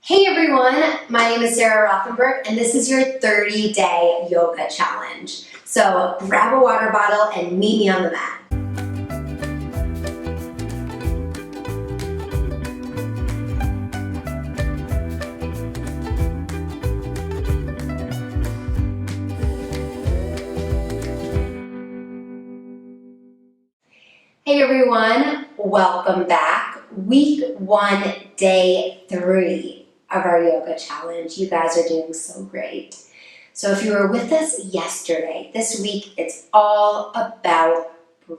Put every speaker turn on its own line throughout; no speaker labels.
Hey everyone, my name is Sarah Rothenberg and this is your 30-day yoga challenge. So grab a water bottle and meet me on the mat. Hey everyone, welcome back. Week 1, day 3 of our yoga challenge. You guys are doing so great. So if you were with us yesterday, this week it's all about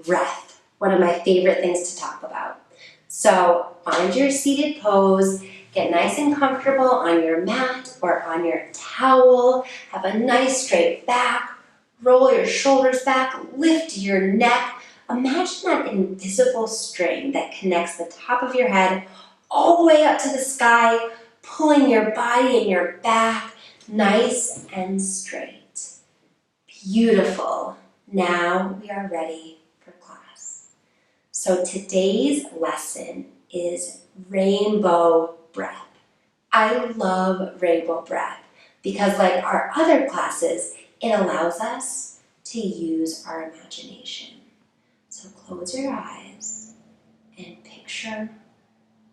breath, one of my favorite things to talk about. So find your seated pose, get nice and comfortable on your mat or on your towel, have a nice straight back, roll your shoulders back, lift your neck. Imagine that invisible string that connects the top of your head all the way up to the sky, pulling your body and your back nice and straight. Beautiful. Now we are ready for class. So today's lesson is rainbow breath. I love rainbow breath because, like our other classes, it allows us to use our imagination. So close your eyes and picture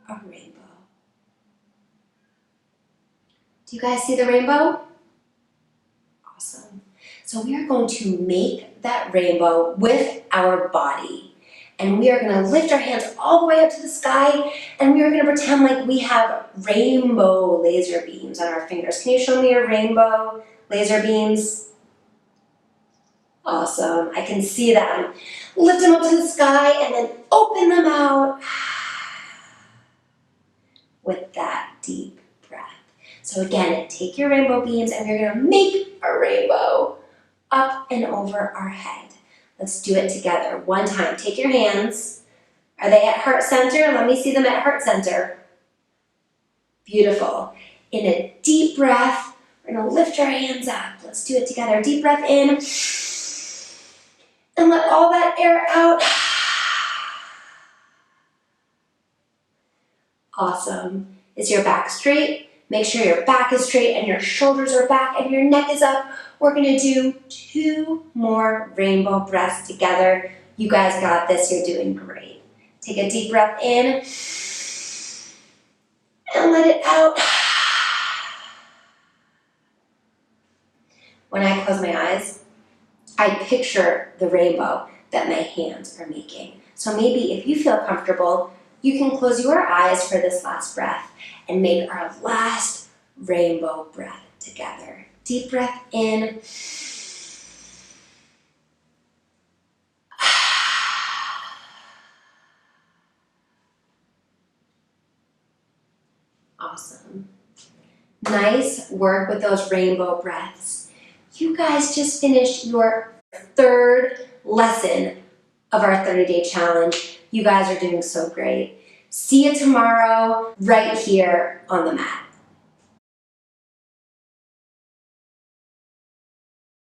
a rainbow. Do you guys see the rainbow? Awesome. So we are going to make that rainbow with our body. And we are going to lift our hands all the way up to the sky, and we are going to pretend like we have rainbow laser beams on our fingers. Can you show me your rainbow laser beams? Awesome. I can see them. Lift them up to the sky and then open them out with that deep breath. So again, take your rainbow beams and we're going to make a rainbow up and over our head. Let's do it together. One time. Take your hands. Are they at heart center? Let me see them at heart center. Beautiful. In a deep breath, we're going to lift our hands up. Let's do it together. Deep breath in. And let all that air out. Awesome. Is your back straight? Make sure your back is straight and your shoulders are back and your neck is up. We're going to do 2 more rainbow breaths together. You guys got this. You're doing great. Take a deep breath in and let it out. When I close my eyes, I picture the rainbow that my hands are making. So maybe if you feel comfortable, you can close your eyes for this last breath and make our last rainbow breath together. Deep breath in. Awesome. Nice work with those rainbow breaths. You guys just finished your 3rd lesson of our 30-day challenge. You guys are doing so great. See you tomorrow right here on the mat.